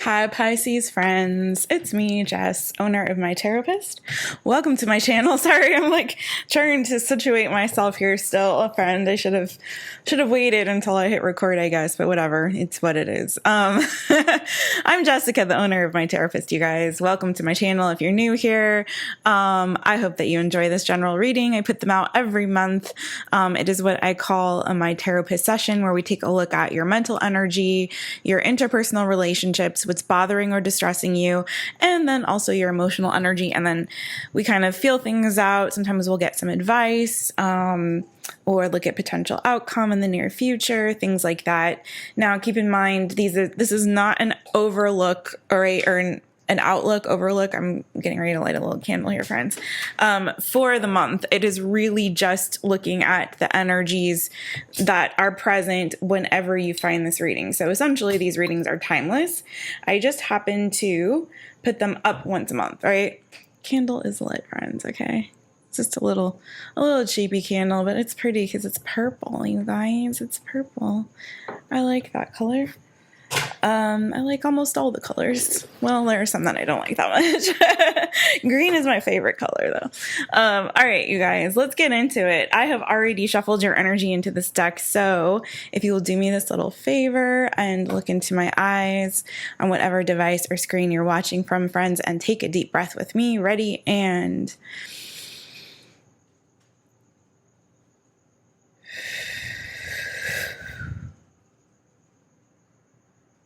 Hi Pisces friends, it's me, Jess, owner of My Taropist. Welcome to my channel. Sorry, I'm trying to situate myself here still. A friend, I should have waited until I hit record, I guess, but whatever, it's what it is. I'm Jessica, the owner of My Taropist, you guys. Welcome to my channel if you're new here. I hope that you enjoy this general reading. I put them out every month. It is what I call a My Taropist session, where we take a look at your mental energy, your interpersonal relationships, what's bothering or distressing you, and then also your emotional energy. And then we kind of feel things out. Sometimes we'll get some advice, or look at potential outcome in the near future, things like that. Now, keep in mind, this is not an overlook or an outlook overlook. I'm getting ready to light a little candle here, friends. For the month, it is really just looking at the energies that are present whenever you find this reading. So essentially, these readings are timeless. I just happen to put them up once a month, right? Candle is lit, friends, okay? It's just a little cheapy candle, but it's pretty because it's purple, you guys. It's purple. I like that color. I like almost all the colors. Well, there are some that I don't like that much. Green is my favorite color, though. All right, you guys, let's get into it. I have already shuffled your energy into this deck, so if you will do me this little favor and look into my eyes on whatever device or screen you're watching from, friends, and take a deep breath with me. Ready? And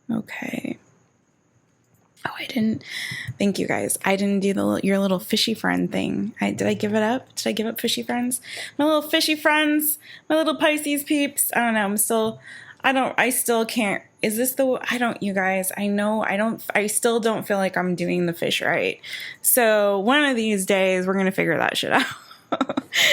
okay. Oh, I didn't. Thank you, guys. I didn't do your little fishy friend thing. Did I give it up? Did I give up fishy friends? My little fishy friends, my little Pisces peeps. I don't know. I still can't. Is this you guys, I still don't feel like I'm doing the fish right. So one of these days, we're going to figure that shit out.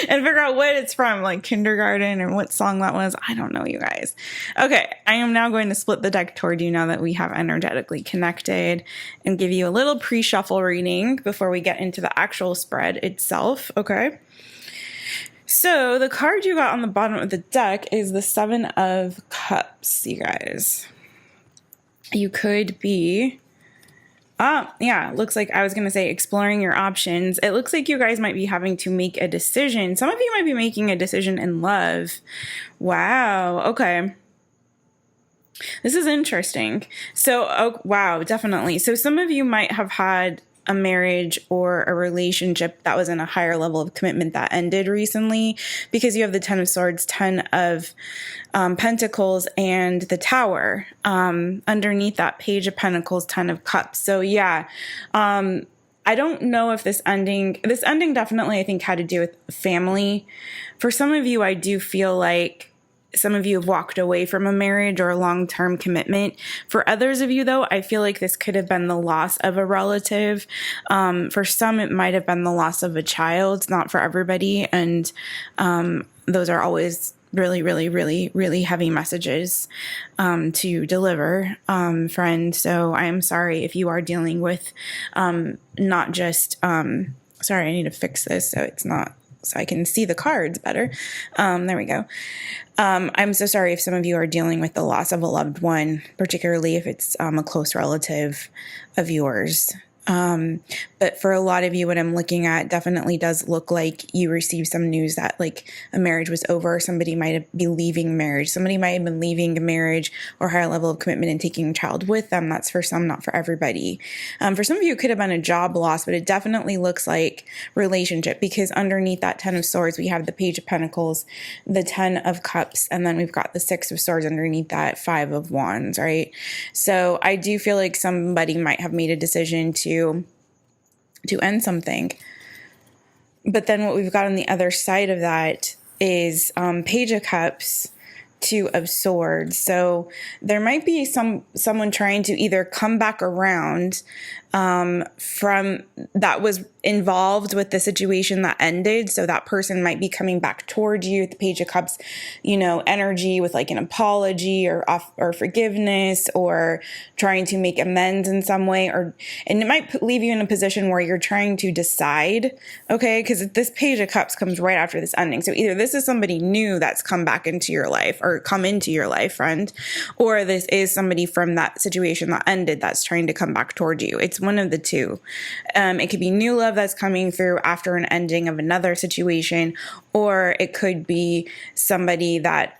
And figure out what it's from, like kindergarten, and what song that was. I don't know, you guys. Okay, I am now going to split the deck toward you now that we have energetically connected, and give you a little pre-shuffle reading before we get into the actual spread itself, okay? So the card you got on the bottom of the deck is the Seven of Cups, you guys. You could be... yeah, looks like I was going to say exploring your options. It looks like you guys might be having to make a decision. Some of you might be making a decision in love. Wow. Okay. This is interesting. So, oh, wow, definitely. So some of you might have had a marriage or a relationship that was in a higher level of commitment that ended recently, because you have the Ten of Swords, Ten of Pentacles, and the Tower. Underneath that, Page of Pentacles, Ten of Cups. So yeah, I don't know if this ending definitely, I think, had to do with family. For some of you, I do feel like some of you have walked away from a marriage or a long-term commitment. For others of you, though, I feel like this could have been the loss of a relative. For some, it might have been the loss of a child, not for everybody. And those are always really, really, really, really heavy messages to deliver, friend. So I am sorry if you are dealing with not just... sorry, I need to fix this so I can see the cards better. There we go. I'm so sorry if some of you are dealing with the loss of a loved one, particularly if it's a close relative of yours. But for a lot of you, what I'm looking at definitely does look like you received some news that like a marriage was over. Somebody might be leaving marriage. Somebody might have been leaving a marriage or higher level of commitment and taking a child with them. That's for some, not for everybody. For some of you, it could have been a job loss, but it definitely looks like relationship, because underneath that Ten of Swords, we have the Page of Pentacles, the Ten of Cups, and then we've got the Six of Swords underneath that, Five of Wands, right? So I do feel like somebody might have made a decision to end something. But then what we've got on the other side of that is Page of Cups, Two of Swords. So there might be someone trying to either come back around from that was involved with the situation that ended. So that person might be coming back towards you with the Page of Cups, energy, with like an apology or forgiveness, or trying to make amends in some way, and it might leave you in a position where you're trying to decide, okay, because this Page of Cups comes right after this ending. So either this is somebody new that's come back into your life, or come into your life, friend, or this is somebody from that situation that ended that's trying to come back toward you. It's one of the two. It could be new love that's coming through after an ending of another situation, or it could be somebody that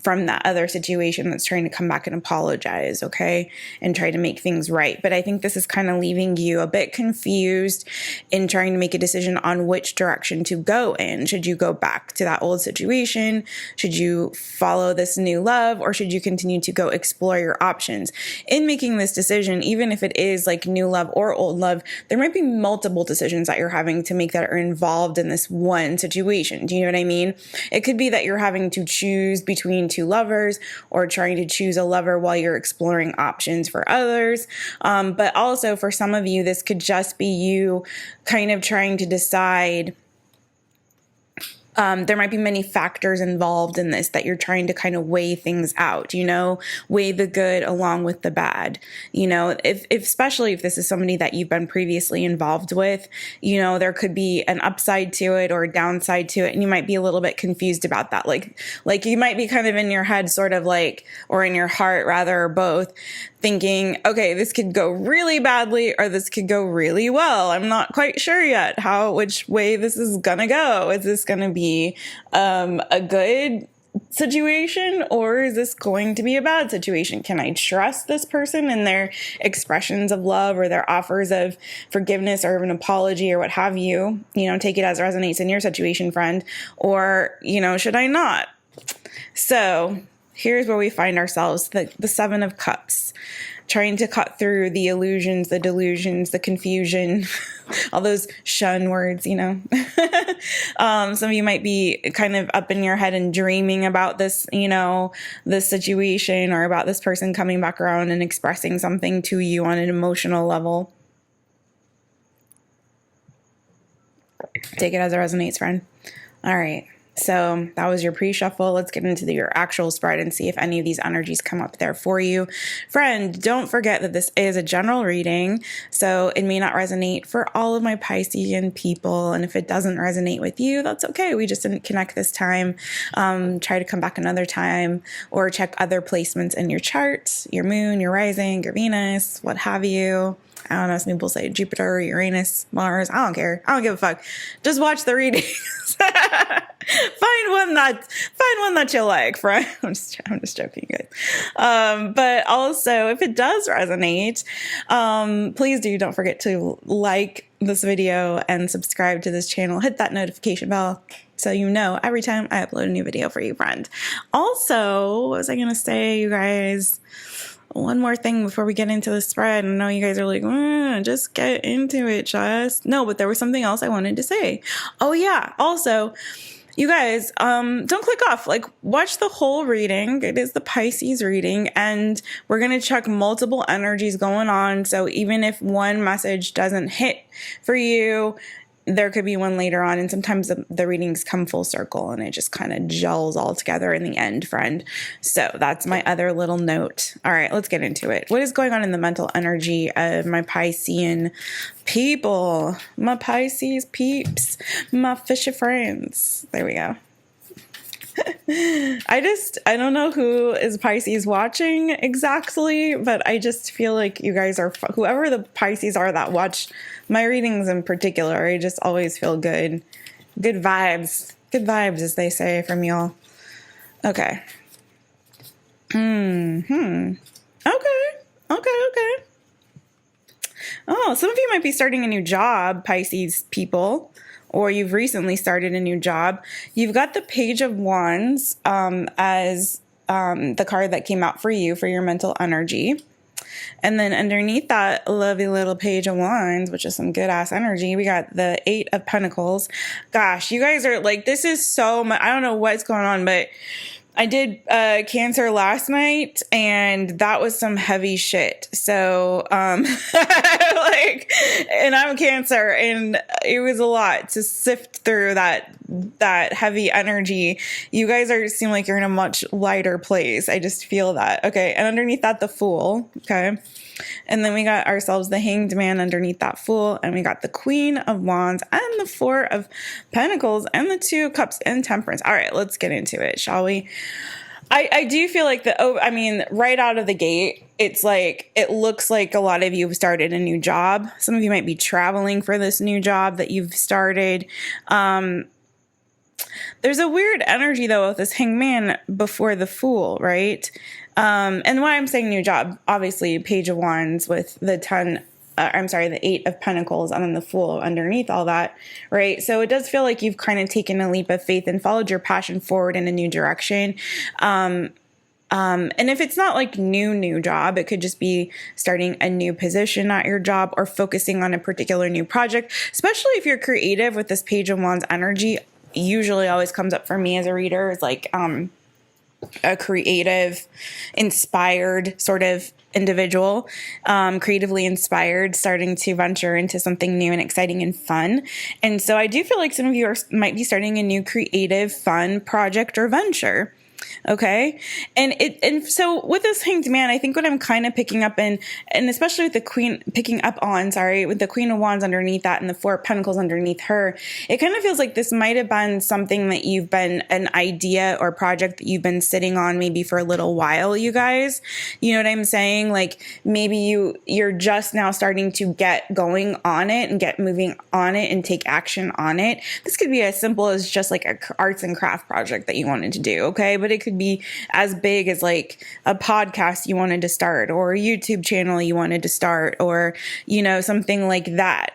from that other situation that's trying to come back and apologize, okay, and try to make things right. But I think this is kind of leaving you a bit confused in trying to make a decision on which direction to go in. Should you go back to that old situation? Should you follow this new love, or should you continue to go explore your options? In making this decision, even if it is like new love or old love, there might be multiple decisions that you're having to make that are involved in this one situation. Do you know what I mean? It could be that you're having to choose between two lovers, or trying to choose a lover while you're exploring options for others. But also for some of you, this could just be you kind of trying to decide. There might be many factors involved in this that you're trying to kind of weigh things out, weigh the good along with the bad. If especially if this is somebody that you've been previously involved with, there could be an upside to it or a downside to it. And you might be a little bit confused about that. Like you might be kind of in your head sort of like, or in your heart rather, or both, thinking, okay, this could go really badly or this could go really well. I'm not quite sure yet which way this is gonna go. Is this gonna be a good situation, or is this going to be a bad situation? Can I trust this person and their expressions of love or their offers of forgiveness or an apology or what have you? Take it as resonates in your situation, friend. Or, should I not? So here's where we find ourselves, the Seven of Cups, trying to cut through the illusions, the delusions, the confusion, all those shun words, Some of you might be kind of up in your head and dreaming about this, this situation, or about this person coming back around and expressing something to you on an emotional level. Take it as it resonates, friend. All right. So that was your pre-shuffle. Let's get into your actual spread and see if any of these energies come up there for you. Friend, don't forget that this is a general reading, so it may not resonate for all of my Piscean people. And if it doesn't resonate with you, that's okay. We just didn't connect this time. Try to come back another time, or check other placements in your chart, your moon, your rising, your Venus, what have you. I don't know, some people say Jupiter, Uranus, Mars. I don't care. I don't give a fuck. Just watch the readings. Find one that you like, friend. I'm just joking, guys. But also, if it does resonate, please don't forget to like this video and subscribe to this channel. Hit that notification bell so you know every time I upload a new video for you, friend. Also, what was I going to say, you guys? One more thing before we get into the spread. I know you guys are like, just get into it, just. No, but there was something else I wanted to say. Oh, yeah. Also, you guys, don't click off. Watch the whole reading. It is the Pisces reading, and we're going to check multiple energies going on. So even if one message doesn't hit for you, there could be one later on, and sometimes the readings come full circle and it just kind of gels all together in the end, friend. So that's my other little note. All right, let's get into it. What is going on in the mental energy of my Piscean people, my Pisces peeps, my fishy friends? There we go. I don't know who is Pisces watching exactly, but I just feel like you guys are, whoever the Pisces are that watch my readings in particular, I just always feel good vibes, as they say, from y'all. Okay. Okay. Oh, some of you might be starting a new job, Pisces people, or you've recently started a new job. You've got the Page of Wands as the card that came out for you for your mental energy. And then underneath that lovely little Page of Wands, which is some good ass energy, we got the Eight of Pentacles. Gosh, you guys are like, this is so much. I don't know what's going on, but I did Cancer last night, and that was some heavy shit. So, and I'm Cancer, and it was a lot to sift through that heavy energy. You guys seem like you're in a much lighter place. I just feel that. Okay, and underneath that, the Fool. Okay. And then we got ourselves the Hanged Man underneath that Fool, and we got the Queen of Wands and the Four of Pentacles and the Two of Cups and Temperance. All right, let's get into it, shall we? I do feel like right out of the gate, it's like, it looks like a lot of you have started a new job. Some of you might be traveling for this new job that you've started. There's a weird energy, though, with this hangman before the Fool, right? And why I'm saying new job, obviously, Page of Wands with the the Eight of Pentacles and then the Fool underneath all that, right? So it does feel like you've kind of taken a leap of faith and followed your passion forward in a new direction. And if it's not like new job, it could just be starting a new position at your job or focusing on a particular new project, especially if you're creative with this Page of Wands energy. Usually always comes up for me as a reader is like a creative, inspired sort of individual, creatively inspired, starting to venture into something new and exciting and fun. And so I do feel like some of you might be starting a new creative, fun project or venture. Okay. And so with this Hanged Man, I think what I'm kind of picking up and especially with the Queen with the Queen of Wands underneath that and the Four of Pentacles underneath her, it kind of feels like this might have been something that you've been an idea or project that you've been sitting on maybe for a little while, you guys. You know what I'm saying? Like maybe you're just now starting to get going on it and get moving on it and take action on it. This could be as simple as just like a arts and craft project that you wanted to do. Okay. But it could be as big as like a podcast you wanted to start or a YouTube channel you wanted to start or, something like that.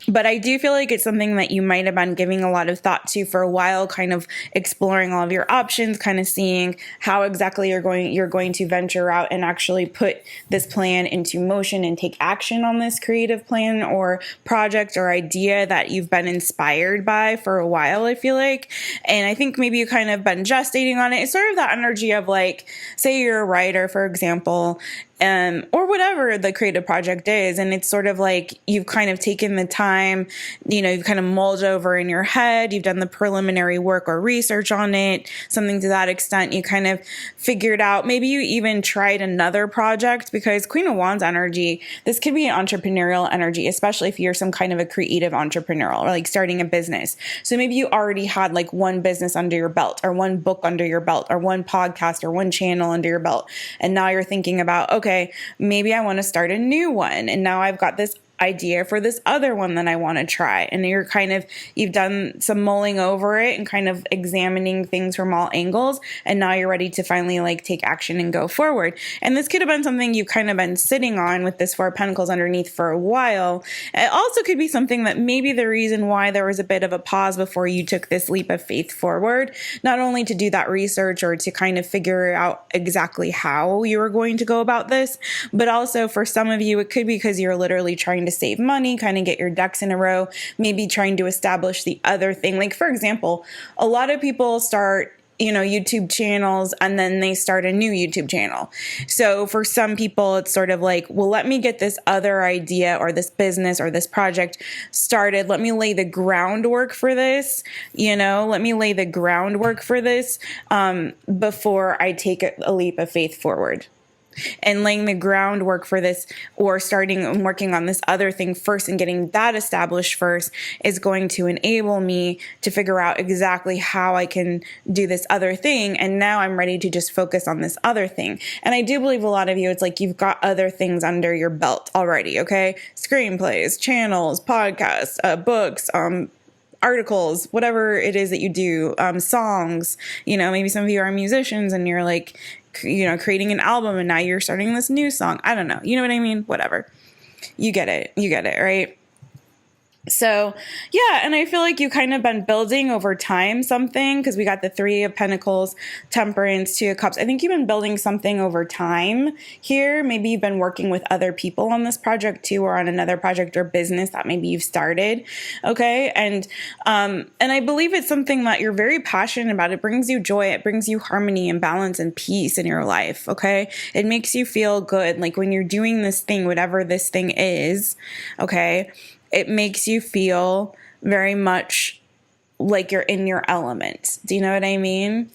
But I do feel like it's something that you might have been giving a lot of thought to for a while, kind of exploring all of your options, kind of seeing how exactly you're going to venture out and actually put this plan into motion and take action on this creative plan or project or idea that you've been inspired by for a while, I feel like. And I think maybe you kind of been gestating on it. It's sort of that energy of like, say you're a writer, for example, or whatever the creative project is. And it's sort of like you've kind of taken the time, you've kind of mulled over in your head. You've done the preliminary work or research on it, something to that extent. You kind of figured out, maybe you even tried another project because Queen of Wands energy, this could be an entrepreneurial energy, especially if you're some kind of a creative entrepreneur or like starting a business. So maybe you already had like one business under your belt or one book under your belt or one podcast or one channel under your belt. And now you're thinking about, okay, maybe I want to start a new one. And now I've got this idea for this other one that I want to try. And you've done some mulling over it and kind of examining things from all angles. And now you're ready to finally like take action and go forward. And this could have been something you've kind of been sitting on with this Four of Pentacles underneath for a while. It also could be something that maybe the reason why there was a bit of a pause before you took this leap of faith forward, not only to do that research or to kind of figure out exactly how you were going to go about this, but also for some of you, it could be because you're literally trying to save money, kind of get your ducks in a row, maybe trying to establish the other thing. Like, for example, a lot of people start YouTube channels and then they start a new YouTube channel. So for some people, it's sort of like, well, let me get this other idea or this business or this project started. Let me lay the groundwork for this, let me lay the groundwork for this before I take a leap of faith forward. And laying the groundwork for this or starting and working on this other thing first and getting that established first is going to enable me to figure out exactly how I can do this other thing. And now I'm ready to just focus on this other thing. And I do believe a lot of you, it's like you've got other things under your belt already, okay? Screenplays, channels, podcasts, books, articles, whatever it is that you do, songs, maybe some of you are musicians and you're like, creating an album and now you're starting this new song. I don't know. You know what I mean? Whatever. You get it, right? So, yeah, and I feel like you kind of been building over time something because we got the Three of Pentacles, Temperance, Two of Cups. I think you've been building something over time here. Maybe you've been working with other people on this project too, or on another project or business that maybe you've started. Okay. And I believe it's something that you're very passionate about. It brings you joy. It brings you harmony and balance and peace in your life. Okay. It makes you feel good. Like when you're doing this thing, whatever this thing is, okay, it makes you feel very much like you're in your element. Do you know what I mean?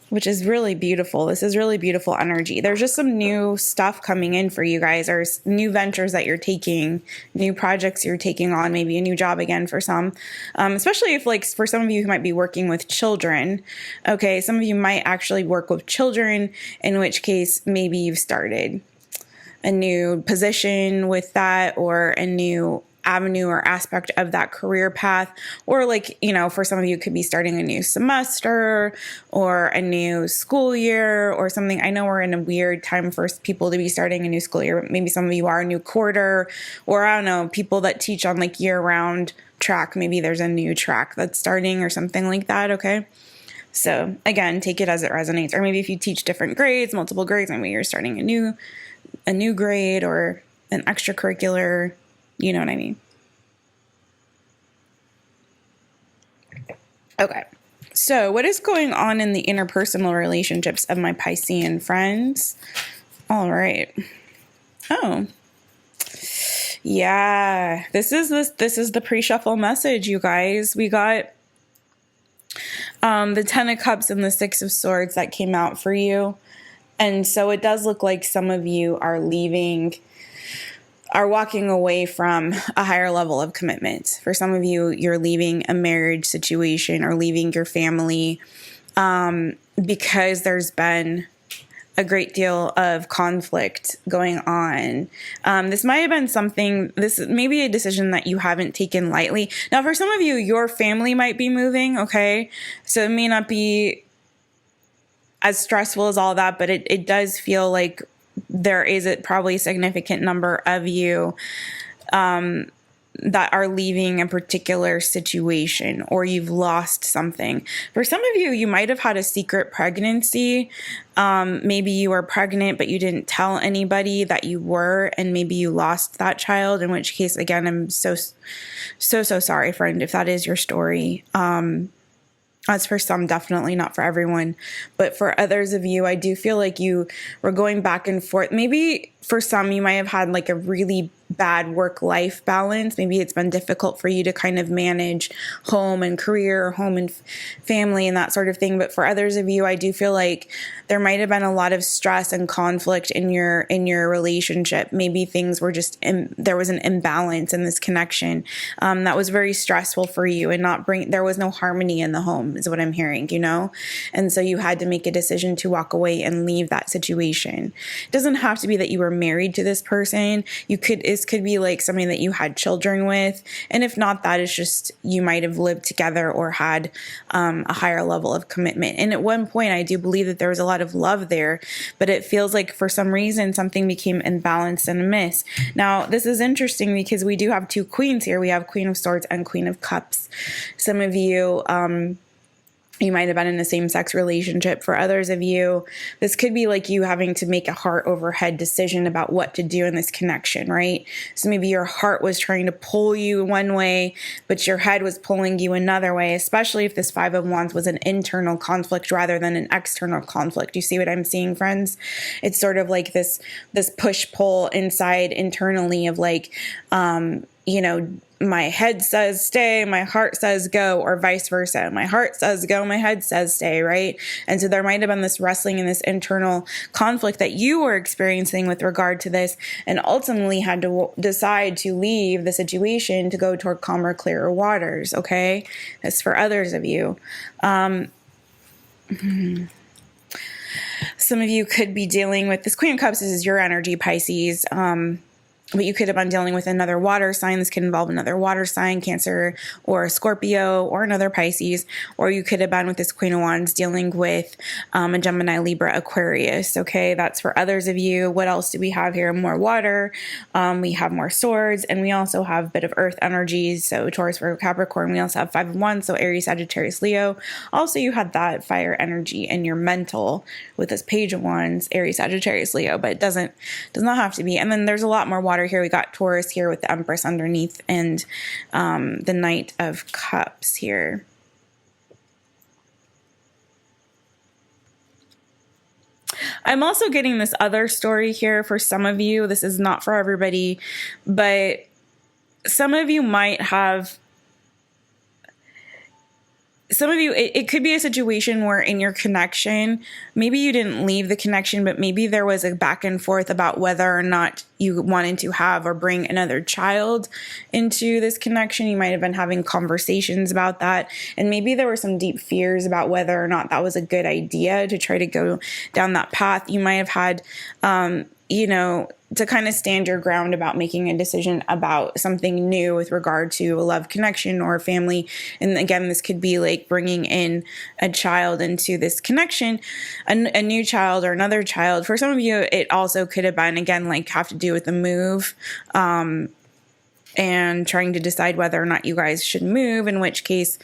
which is really beautiful. This is really beautiful energy. There's just some new stuff coming in for you guys. There's new ventures that you're taking, new projects you're taking on, maybe a new job again for some, especially if, like, for some of you who might be working with children. Okay, some of you might actually work with children, in which case maybe you've started a new position with that, or a new avenue or aspect of that career path. Or, like, you know, for some of you, it could be starting a new semester or a new school year or something. I know we're in a weird time for people to be starting a new school year, but maybe some of you are a new quarter, or I don't know, people that teach on like year-round track, maybe there's a new track that's starting or something like that. Okay, so again, take it as it resonates. Or maybe if you teach different grades, multiple grades, maybe you're starting a new grade or an extracurricular, you know what I mean? Okay. So what is going on in the interpersonal relationships of my Piscean friends? All right. Oh. Yeah. This is the pre-shuffle message, you guys. We got the 10 of Cups and the 6 of Swords that came out for you. And so it does look like some of you are walking away from a higher level of commitment. For some of you, you're leaving a marriage situation or leaving your family because there's been a great deal of conflict going on. This might have been this may be a decision that you haven't taken lightly. Now, for some of you, your family might be moving, okay? So it may not be as stressful as all that, but it does feel like there is probably a significant number of you that are leaving a particular situation, or you've lost something. For some of you, you might have had a secret pregnancy. Maybe you were pregnant, but you didn't tell anybody that you were, and maybe you lost that child, in which case, again, I'm so sorry, friend, if that is your story. That's for some, definitely not for everyone. But for others of you, I do feel like you were going back and forth. Maybe for some, you might have had like a really bad work-life balance. Maybe it's been difficult for you to kind of manage home and career, home and family and that sort of thing. But for others of you, I do feel like there might have been a lot of stress and conflict in your relationship. Maybe things were just, there was an imbalance in this connection that was very stressful for you, and there was no harmony in the home, is what I'm hearing, you know? And so you had to make a decision to walk away and leave that situation. It doesn't have to be that you were married to this person. This could be like somebody that you had children with. And if not, that is just, you might have lived together or had a higher level of commitment. And at one point, I do believe that there was a lot of love there, but it feels like for some reason, something became imbalanced and amiss. Now, this is interesting because we do have two queens here. We have Queen of Swords and Queen of Cups. Some of you, you might have been in a same-sex relationship. For others of you, this could be like you having to make a heart over head decision about what to do in this connection, right? So maybe your heart was trying to pull you one way, but your head was pulling you another way, especially if this 5 of Wands was an internal conflict rather than an external conflict. You see what I'm seeing, friends? It's sort of like this push-pull inside internally of like, you know, my head says stay, my heart says go, or vice versa. My heart says go, my head says stay, right? And so there might have been this wrestling and this internal conflict that you were experiencing with regard to this, and ultimately had to decide to leave the situation to go toward calmer, clearer waters, okay? That's for others of you. Some of you could be dealing with this Queen of Cups. This is your energy, Pisces. But you could have been dealing with another water sign. This could involve another water sign, Cancer or Scorpio, or another Pisces. Or you could have been with this Queen of Wands dealing with a Gemini, Libra, Aquarius. Okay, that's for others of you. What else do we have here? More water. We have more swords. And we also have a bit of earth energies. So Taurus, Virgo, Capricorn. We also have 5 of Wands. So Aries, Sagittarius, Leo. Also, you had that fire energy in your mental with this Page of Wands, Aries, Sagittarius, Leo. But it does not have to be. And then there's a lot more water here. We got Taurus here with the Empress underneath, and the Knight of Cups here. I'm also getting this other story here for some of you. This is not for everybody, but some of you might have some of you, it could be a situation where in your connection, maybe you didn't leave the connection, but maybe there was a back and forth about whether or not you wanted to have or bring another child into this connection. You might have been having conversations about that. And maybe there were some deep fears about whether or not that was a good idea to try to go down that path. You might have had, to kind of stand your ground about making a decision about something new with regard to a love connection or a family. And again, this could be like bringing in a child into this connection, a new child or another child. For some of you, it also could have been, again, like have to do with the move, and trying to decide whether or not you guys should move, in which case,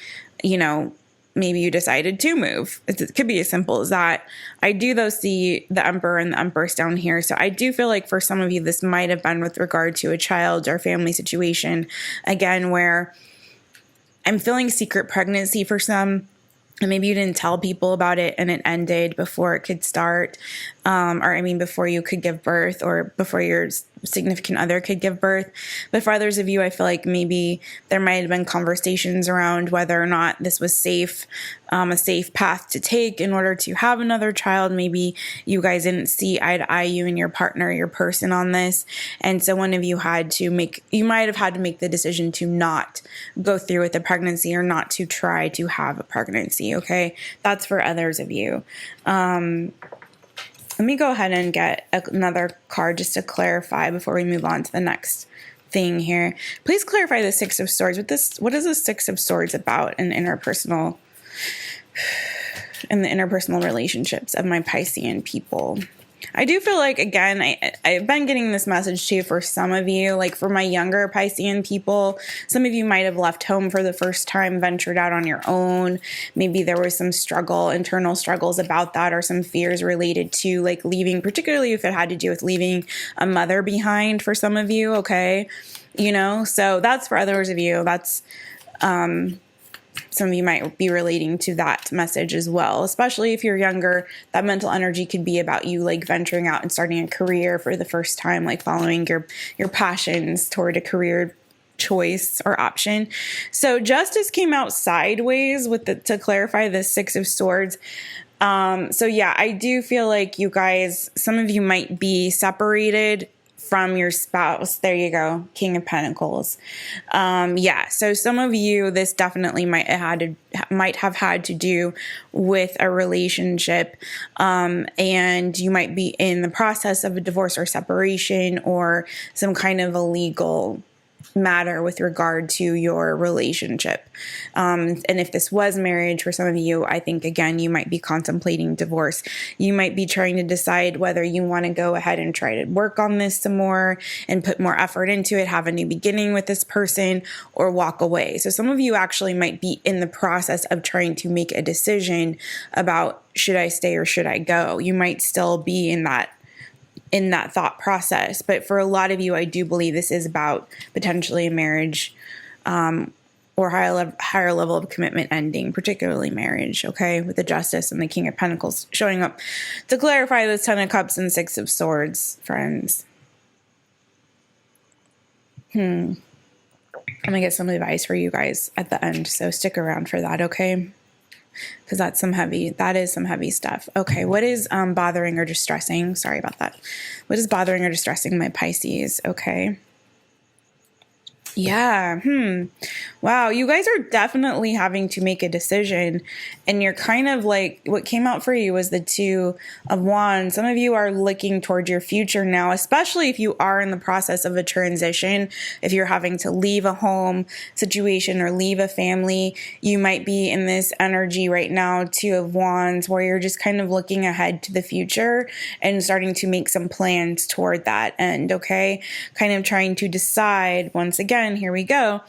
maybe you decided to move. It could be as simple as that. I do, though, see the Emperor and the Empress down here. So I do feel like for some of you, this might have been with regard to a child or family situation, again, where I'm feeling secret pregnancy for some. And maybe you didn't tell people about it and it ended before it could start. Before you could give birth or before your significant other could give birth. But for others of you, I feel like maybe there might have been conversations around whether or not this was safe, a safe path to take in order to have another child. Maybe you guys didn't see eye to eye, you and your partner, your person, on this. And so one of you you might have had to make the decision to not go through with the pregnancy or not to try to have a pregnancy. Okay. That's for others of you. Let me go ahead and get another card just to clarify before we move on to the next thing here. Please clarify the Six of Swords. What is the Six of Swords about in the interpersonal relationships of my Piscean people? I do feel like, again, I've been getting this message too for some of you, like for my younger Piscean people. Some of you might have left home for the first time, ventured out on your own. Maybe there was some internal struggles about that, or some fears related to like leaving, particularly if it had to do with leaving a mother behind for some of you. Okay. So that's for others of you. That's, some of you might be relating to that message as well, especially if you're younger. That mental energy could be about you like venturing out and starting a career for the first time, like following your passions toward a career choice or option. So justice came out sideways to clarify the Six of Swords. I do feel like you guys, some of you might be separated from your spouse. There you go. King of Pentacles. So some of you, this definitely might have had to do with a relationship. And you might be in the process of a divorce or separation or some kind of a legal matter with regard to your relationship. And if this was marriage for some of you, I think, again, you might be contemplating divorce. You might be trying to decide whether you want to go ahead and try to work on this some more and put more effort into it, have a new beginning with this person, or walk away. So some of you actually might be in the process of trying to make a decision about, should I stay or should I go? You might still be in that thought process. But for a lot of you, I do believe this is about potentially a marriage, or higher level of commitment ending, particularly marriage, okay, with the Justice and the King of Pentacles showing up to clarify this Ten of Cups and Six of Swords, friends. I'm going to get some advice for you guys at the end, so stick around for that, okay? Because that is some heavy stuff. Okay, what is bothering or distressing? Sorry about that. What is bothering or distressing my Pisces? Okay. Yeah. Wow. You guys are definitely having to make a decision, and you're kind of like, what came out for you was the Two of Wands. Some of you are looking towards your future now, especially if you are in the process of a transition. If you're having to leave a home situation or leave a family, you might be in this energy right now, Two of Wands, where you're just kind of looking ahead to the future and starting to make some plans toward that end. Okay. Kind of trying to decide, once again, here we go,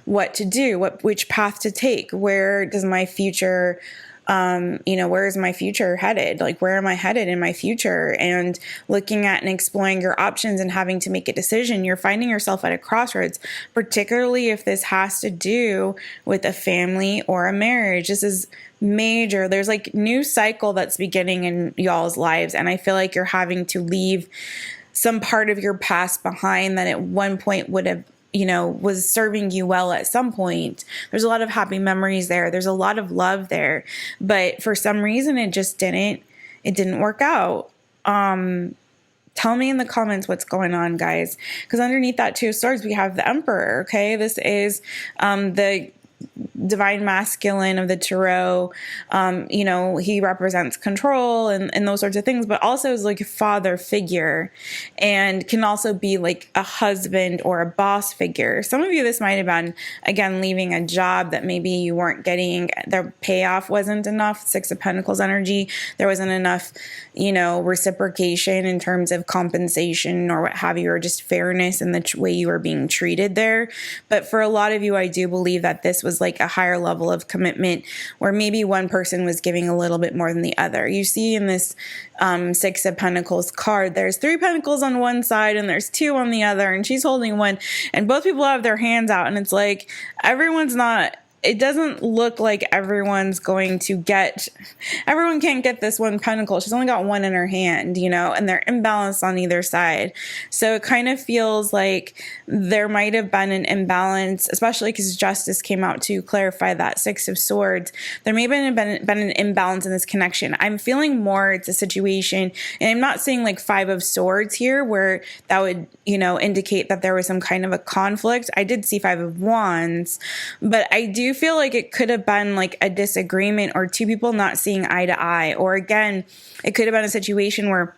what to do, which path to take. Where does my future, where is my future headed? Like, where am I headed in my future? And looking at and exploring your options and having to make a decision. You're finding yourself at a crossroads, particularly if this has to do with a family or a marriage. This is major. There's like new cycle that's beginning in y'all's lives. And I feel like you're having to leave some part of your past behind that at one point would have was serving you well at some point. There's a lot of happy memories there. There's a lot of love there, but for some reason it didn't work out. Tell me in the comments what's going on, guys, because underneath that Two of Swords, we have the Emperor. Okay. This is, the divine masculine of the tarot. He represents control and those sorts of things, but also is like a father figure, and can also be like a husband or a boss figure. Some of you, this might have been, again, leaving a job that maybe you weren't getting, the payoff wasn't enough. Six of Pentacles energy. There wasn't enough, reciprocation in terms of compensation or what have you, or just fairness in the way you were being treated there. But for a lot of you, I do believe that this was like a higher level of commitment where maybe one person was giving a little bit more than the other. You see in this Six of Pentacles card, there's 3 pentacles on one side and there's 2 on the other, and she's holding one, and both people have their hands out, and it's like it doesn't look like everyone can't get this one pentacle. She's only got one in her hand, and they're imbalanced on either side. So it kind of feels like there might have been an imbalance, especially because Justice came out to clarify that Six of Swords. There may have been an imbalance in this connection. I'm feeling more it's a situation, and I'm not seeing like Five of Swords here where that would, indicate that there was some kind of a conflict. I did see Five of Wands, but I do feel like it could have been like a disagreement or 2 people not seeing eye to eye. Or again, it could have been a situation where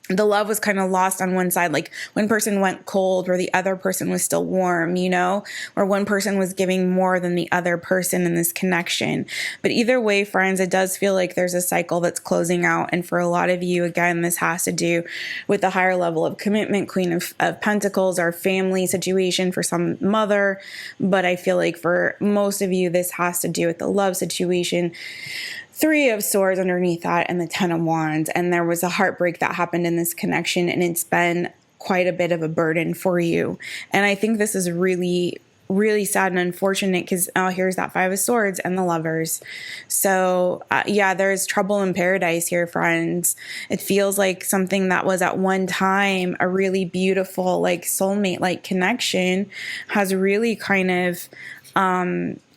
the love was kind of lost on one side. Like one person went cold where the other person was still warm, or one person was giving more than the other person in this connection. But either way, friends, it does feel like there's a cycle that's closing out. And for a lot of you, again, this has to do with the higher level of commitment. Queen of Pentacles, our family situation, for some mother. But I feel like for most of you, this has to do with the love situation. 3 of Swords underneath that, and the 10 of Wands. And there was a heartbreak that happened in this connection, and it's been quite a bit of a burden for you. And I think this is really, really sad and unfortunate because here's that 5 of Swords and the Lovers. So there's trouble in paradise here, friends. It feels like something that was at one time a really beautiful, like soulmate like connection has really kind of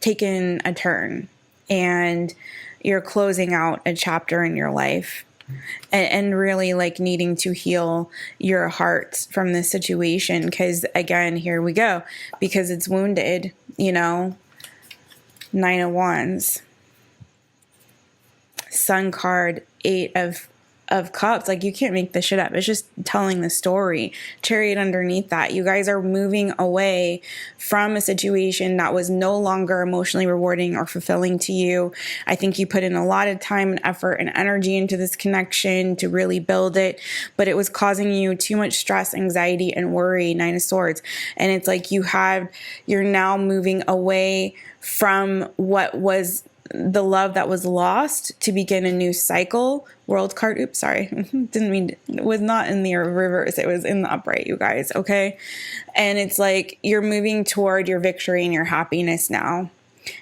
taken a turn, and you're closing out a chapter in your life and really like needing to heal your heart from this situation. Because again, here we go, because it's wounded, 9 of Wands, Sun card, 8 of Cups. Like, you can't make this shit up. It's just telling the story. Chariot underneath that. You guys are moving away from a situation that was no longer emotionally rewarding or fulfilling to you. I think you put in a lot of time and effort and energy into this connection to really build it, but it was causing you too much stress, anxiety, and worry. 9 of Swords. And it's like you're now moving away from what was the love that was lost to begin a new cycle. World card. Oops, sorry. It was not in the reverse. It was in the upright, you guys. Okay. And it's like you're moving toward your victory and your happiness now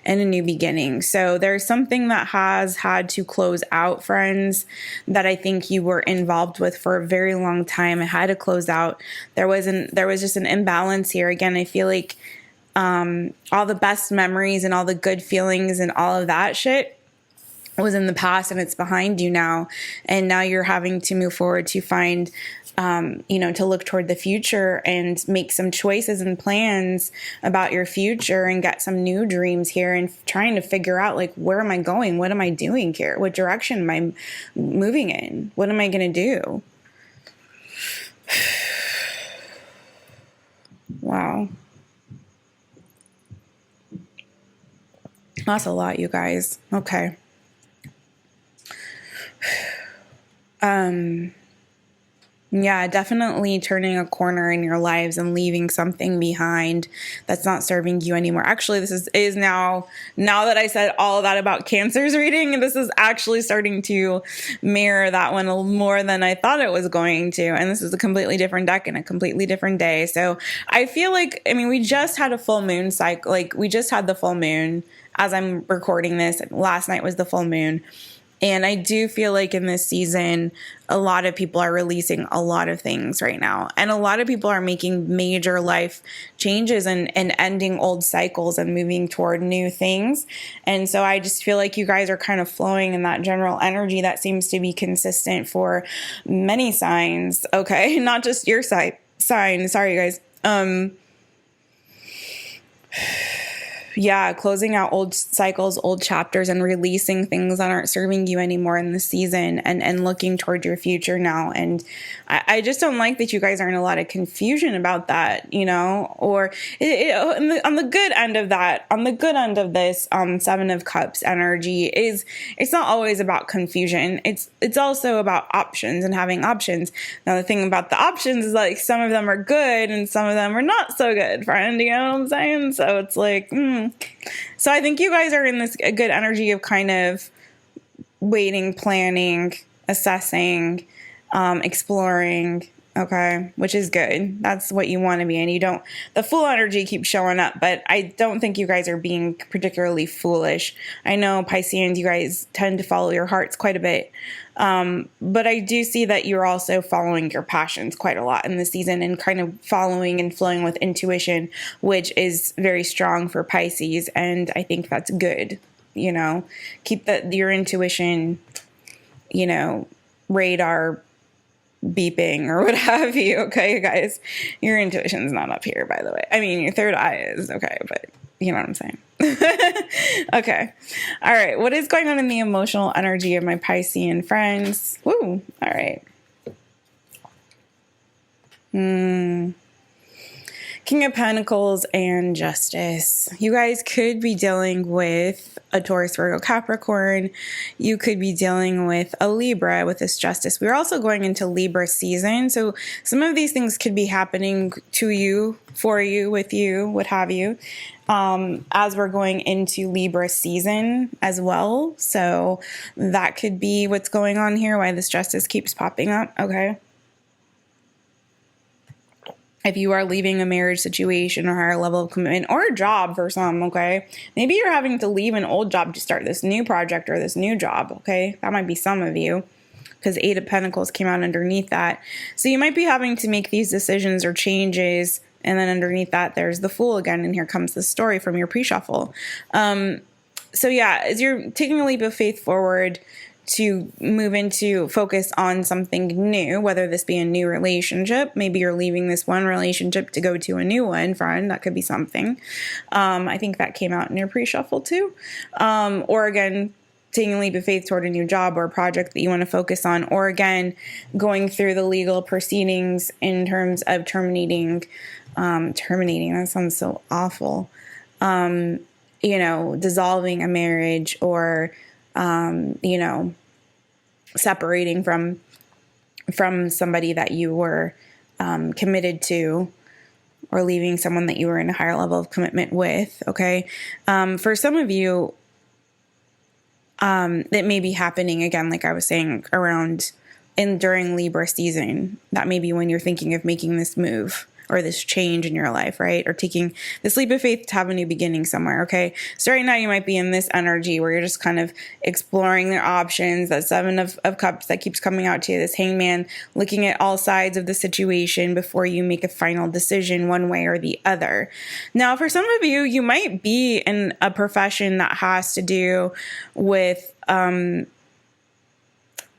and a new beginning. So there's something that has had to close out, friends, that I think you were involved with for a very long time. It had to close out. There was just an imbalance here. Again, I feel like all the best memories and all the good feelings and all of that shit was in the past, and it's behind you now. And now you're having to move forward to find, to look toward the future and make some choices and plans about your future and get some new dreams here, and trying to figure out, like, where am I going? What am I doing here? What direction am I moving in? What am I going to do? Wow. That's a lot, you guys. Okay. Yeah, definitely turning a corner in your lives and leaving something behind that's not serving you anymore. Actually, this is now that I said all of that about Cancer's reading, this is actually starting to mirror that one a little more than I thought it was going to. And this is a completely different deck and a completely different day. So I feel like, we just had a full moon cycle. Like, we just had the full moon as I'm recording this. Last night was the full moon. And I do feel like in this season, a lot of people are releasing a lot of things right now. And a lot of people are making major life changes and ending old cycles and moving toward new things. And so I just feel like you guys are kind of flowing in that general energy that seems to be consistent for many signs. Okay. Not just your sign. Sorry, guys. Yeah, closing out old cycles, old chapters, and releasing things that aren't serving you anymore in the season, and looking toward your future now. And I just don't like that you guys are in a lot of confusion about that, or on the good end of that, on the good end of this Seven of Cups energy is, it's not always about confusion. It's also about options and having options. Now, the thing about the options is like some of them are good and some of them are not so good, friend. You know what I'm saying? So it's like, So I think you guys are in this good energy of kind of waiting, planning, assessing, exploring, okay, which is good. That's what you want to be. And the fool energy keeps showing up, but I don't think you guys are being particularly foolish. I know Pisceans, you guys tend to follow your hearts quite a bit. But I do see that you're also following your passions quite a lot in this season and kind of following and flowing with intuition, which is very strong for Pisces. And I think that's good. Keep your intuition, radar beeping or what have you. Okay, guys, your intuition's not up here, by the way. I mean, your third eye is okay, but you know what I'm saying? Okay. All right. What is going on in the emotional energy of my Piscean friends? Woo. All right. King of Pentacles and Justice. You guys could be dealing with a Taurus, Virgo, Capricorn. You could be dealing with a Libra with this Justice. We're also going into Libra season. So some of these things could be happening to you, for you, with you, what have you, as we're going into Libra season as well. So that could be what's going on here, why this Justice keeps popping up. Okay. If you are leaving a marriage situation or higher level of commitment or a job for some, okay? Maybe you're having to leave an old job to start this new project or this new job, okay? That might be some of you because Eight of Pentacles came out underneath that. So you might be having to make these decisions or changes. And then underneath that, there's the Fool again. And here comes the story from your pre-shuffle. So yeah, as you're taking a leap of faith forward to move into focus on something new, whether this be a new relationship, maybe you're leaving this one relationship to go to a new one, friend, that could be something. I think that came out in your pre-shuffle too. Or again, taking a leap of faith toward a new job or a project that you want to focus on, or again, going through the legal proceedings in terms of terminating, that sounds so awful, dissolving a marriage or, separating from somebody that you were committed to, or leaving someone that you were in a higher level of commitment with. Okay. For some of you, that may be happening again, like I was saying, during Libra season. That may be when you're thinking of making this move or this change in your life, right? Or taking this leap of faith to have a new beginning somewhere, okay? So right now you might be in this energy where you're just kind of exploring their options, that Seven of Cups that keeps coming out to you, this Hangman, looking at all sides of the situation before you make a final decision one way or the other. Now, for some of you, you might be in a profession that has to do with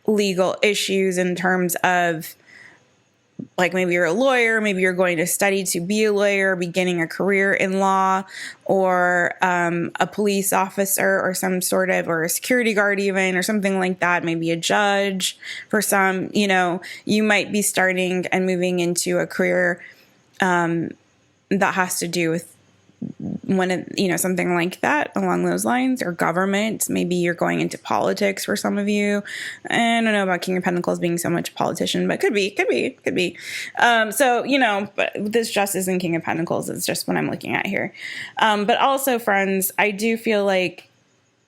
legal issues in terms of, like, maybe you're a lawyer, maybe you're going to study to be a lawyer, beginning a career in law, or a police officer or some sort of, or a security guard even, or something like that, maybe a judge. For some, you might be starting and moving into a career that has to do with something like that along those lines, or government. Maybe you're going into politics for some of you. I don't know about King of Pentacles being so much politician, but could be. But this Justice and King of Pentacles is just what I'm looking at here. But also, friends, I do feel like,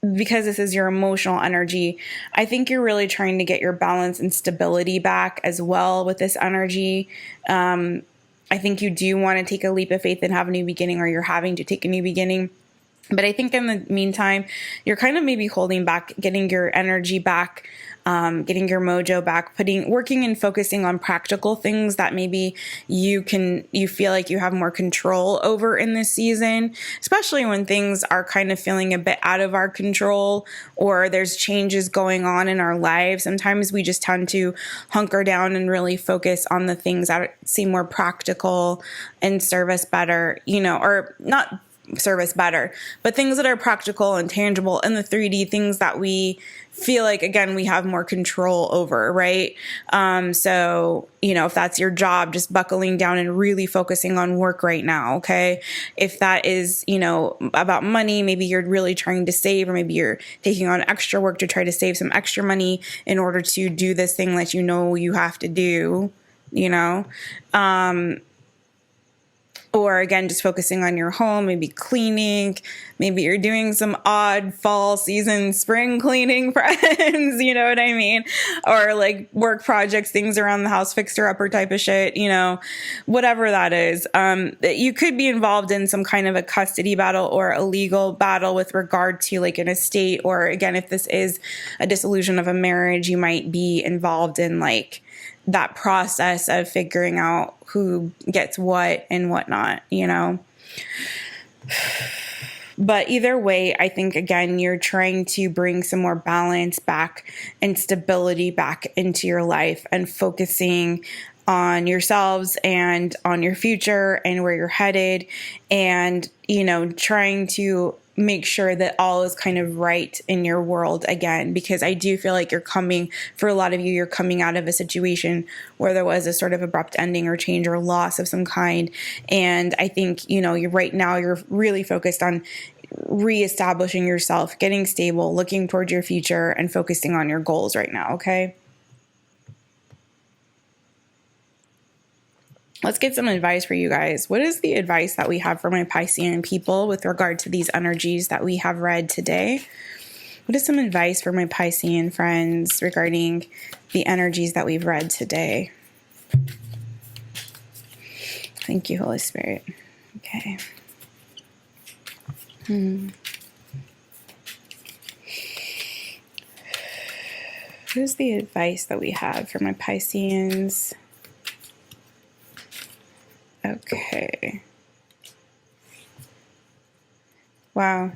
because this is your emotional energy, I think you're really trying to get your balance and stability back as well with this energy. I think you do want to take a leap of faith and have a new beginning, or you're having to take a new beginning. But I think in the meantime, you're kind of maybe holding back, getting your energy back, getting your mojo back, working and focusing on practical things that maybe you feel like you have more control over in this season, especially when things are kind of feeling a bit out of our control or there's changes going on in our lives. Sometimes we just tend to hunker down and really focus on the things that seem more practical and serve us better, or not service better, but things that are practical and tangible in the 3D, things that we feel like, again, we have more control over, right? So, if that's your job, just buckling down and really focusing on work right now, okay? If that is, about money, maybe you're really trying to save, or maybe you're taking on extra work to try to save some extra money in order to do this thing that you have to do, or again, just focusing on your home, maybe cleaning, maybe you're doing some odd fall season spring cleaning, friends, you know what I mean? Or like work projects, things around the house, fixer upper type of shit, whatever that is. You could be involved in some kind of a custody battle or a legal battle with regard to like an estate, or again, if this is a dissolution of a marriage, you might be involved in like that process of figuring out who gets what and whatnot, But either way, I think, again, you're trying to bring some more balance back and stability back into your life and focusing on yourselves and on your future and where you're headed, and, trying to make sure that all is kind of right in your world again, because I do feel like for a lot of you, you're coming out of a situation where there was a sort of abrupt ending or change or loss of some kind. And I think, you're right now, you're really focused on reestablishing yourself, getting stable, looking towards your future, and focusing on your goals right now. Okay. Let's get some advice for you guys. What is the advice that we have for my Piscean people with regard to these energies that we have read today? What is some advice for my Piscean friends regarding the energies that we've read today? Thank you, Holy Spirit. Okay. What is the advice that we have for my Pisceans? Okay. Wow.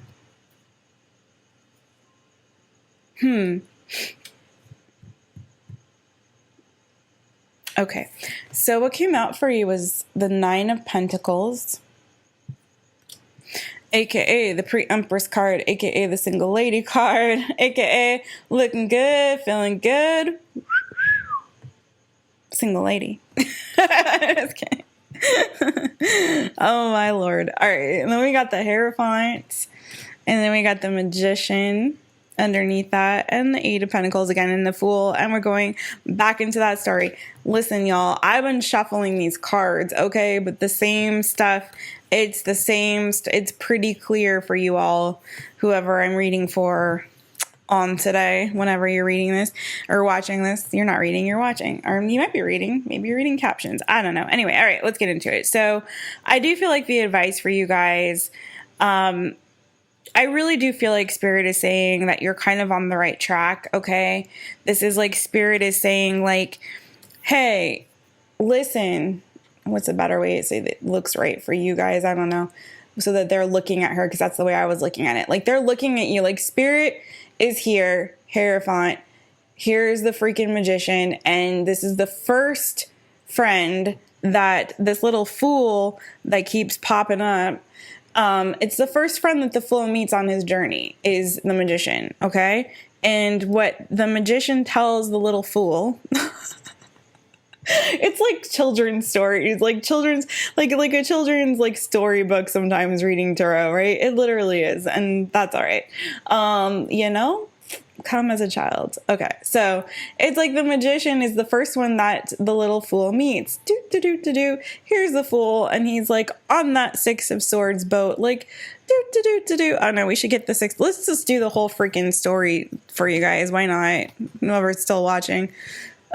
Okay. So what came out for you was the 9 of Pentacles, aka the pre-Empress card, aka the single lady card, aka looking good, feeling good. Single lady. Just kidding. Oh my Lord. All right. And then we got the Hierophant, and then we got the Magician underneath that, and the 8 of Pentacles again, and the Fool. And we're going back into that story. Listen, y'all, I've been shuffling these cards, okay? But the same stuff, it's the same. It's pretty clear for you all, whoever I'm reading for on today, whenever you're reading this or watching this. You're not reading, you're watching, or you might be reading, maybe you're reading captions, I don't know. Anyway, all right, let's get into it. So I do feel like the advice for you guys, I really do feel like Spirit is saying that you're kind of on the right track, okay? This is like Spirit is saying like, hey, listen, what's a better way to say that looks right for you guys? I don't know. So that they're looking at her, because that's the way I was looking at it. Like they're looking at you like Spirit is here, Hierophant, here's the freaking Magician, and this is the first friend that this little Fool that keeps popping up, it's the first friend that the Fool meets on his journey is the Magician, okay? And what the Magician tells the little Fool, it's like children's stories, like children's, like a children's like storybook sometimes reading tarot, right? It literally is, and that's all right. Come as a child. Okay, so it's like the Magician is the first one that the little Fool meets. Here's the Fool, and he's like on that 6 of Swords boat, like Oh no, we should get the 6. Let's just do the whole freaking story for you guys. Why not? Whoever's still watching.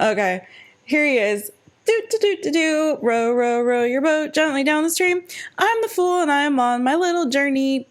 Okay, here he is. Row, row, row your boat gently down the stream. I'm the Fool, and I'm on my little journey.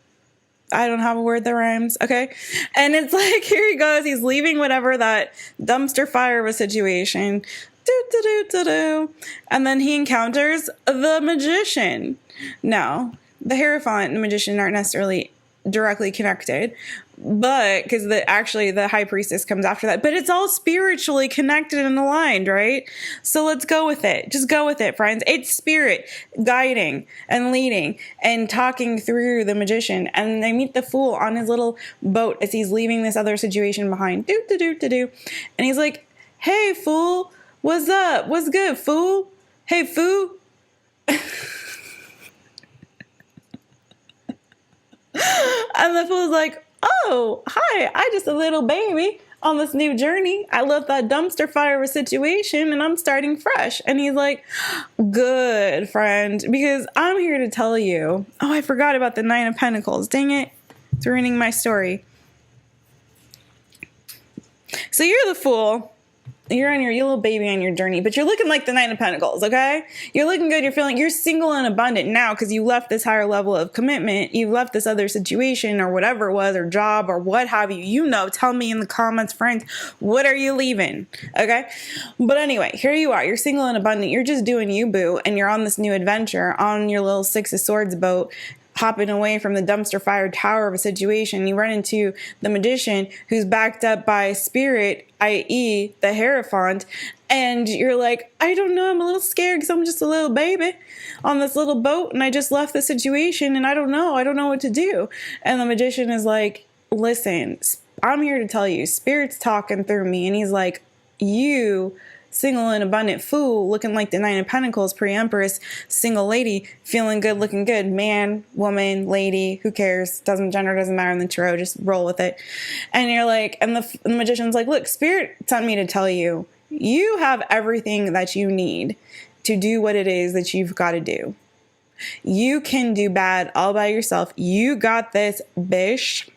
I don't have a word that rhymes. Okay. And it's like, here he goes. He's leaving whatever that dumpster fire of a situation. Do, do, do, do, do. And then he encounters the magician. Now, the Hierophant and the magician aren't necessarily directly connected, but because the high priestess comes after that, but it's all spiritually connected and aligned, right? So let's go with it. Just go with it, friends. It's spirit guiding and leading and talking through the magician. And they meet the fool on his little boat as he's leaving this other situation behind. Do, do, do, do, do. And he's like, hey, fool, what's up? What's good, fool? Hey, fool. And the fool's like, oh, hi, I just a little baby on this new journey. I left that dumpster fire of a situation and I'm starting fresh. And he's like, good, friend, because I'm here to tell you. Oh, I forgot about the Nine of Pentacles. Dang it. It's ruining my story. So you're the fool. You're on your little baby on your journey, but you're looking like the Nine of Pentacles, okay? You're looking good. You're single and abundant now because you left this higher level of commitment. You left this other situation or whatever it was, or job or what have you. You know, tell me in the comments, friends, what are you leaving, okay? But anyway, here you are. You're single and abundant. You're just doing you, boo, and you're on this new adventure on your little Six of Swords boat, hopping away from the dumpster fire tower of a situation. You run into the magician who's backed up by spirit, i.e. the Hierophant, and you're like, I don't know, I'm a little scared because I'm just a little baby on this little boat and I just left the situation and I don't know what to do. And the magician is like, listen, I'm here to tell you, spirit's talking through me. And he's like, you single and abundant fool, looking like the Nine of Pentacles, pre-empress, single lady, feeling good, looking good, man, woman, lady, who cares? Gender doesn't matter in the tarot, just roll with it. And you're like, and the magician's like, look, spirit sent me to tell you, you have everything that you need to do what it is that you've got to do. You can do bad all by yourself. You got this, bish.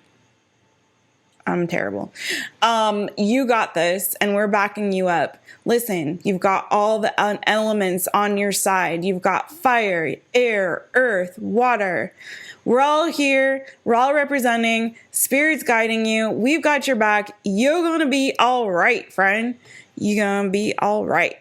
I'm terrible. You got this, and we're backing you up. Listen, you've got all the elements on your side. You've got fire, air, earth, water. We're all here. We're all representing. Spirit's guiding you. We've got your back. You're going to be all right, friend. You're going to be all right.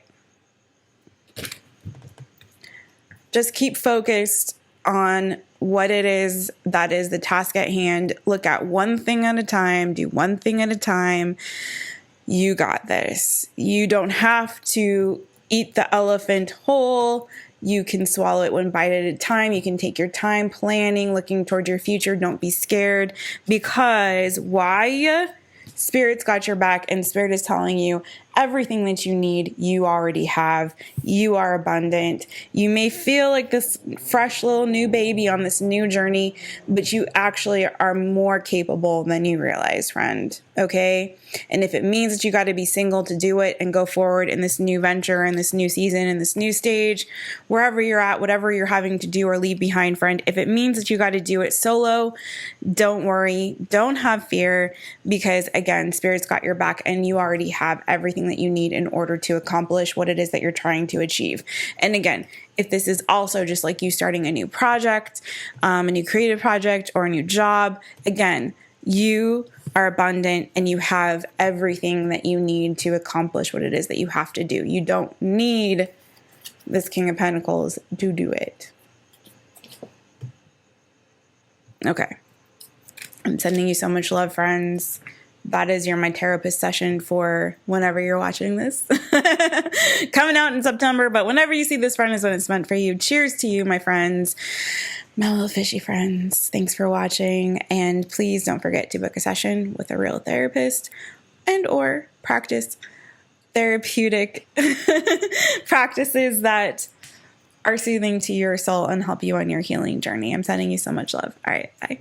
Just keep focused on what it is that is the task at hand. Look at one thing at a time. Do one thing at a time. You got this. You don't have to eat the elephant whole. You can swallow it one bite at a time. You can take your time planning, looking toward your future. Don't be scared, because why? Spirit's got your back, and Spirit is telling you everything that you need, you already have. You are abundant. You may feel like this fresh little new baby on this new journey, but you actually are more capable than you realize, friend. Okay? And if it means that you got to be single to do it and go forward in this new venture, in this new season, in this new stage, wherever you're at, whatever you're having to do or leave behind, friend, if it means that you got to do it solo, don't worry. Don't have fear, because again, Spirit's got your back and you already have everything that you need in order to accomplish what it is that you're trying to achieve. And again, if this is also just like you starting a new project, a new creative project, or a new job, again, you are abundant and you have everything that you need to accomplish what it is that you have to do. You don't need this King of Pentacles to do it. Okay. I'm sending you so much love, friends. That is your My Taropist session for whenever you're watching this. Coming out in September, but whenever you see this, friend, is when it's meant for you. Cheers to you, my friends. My little fishy friends. Thanks for watching. And please don't forget to book a session with a real therapist and or practice therapeutic practices that are soothing to your soul and help you on your healing journey. I'm sending you so much love. All right, bye.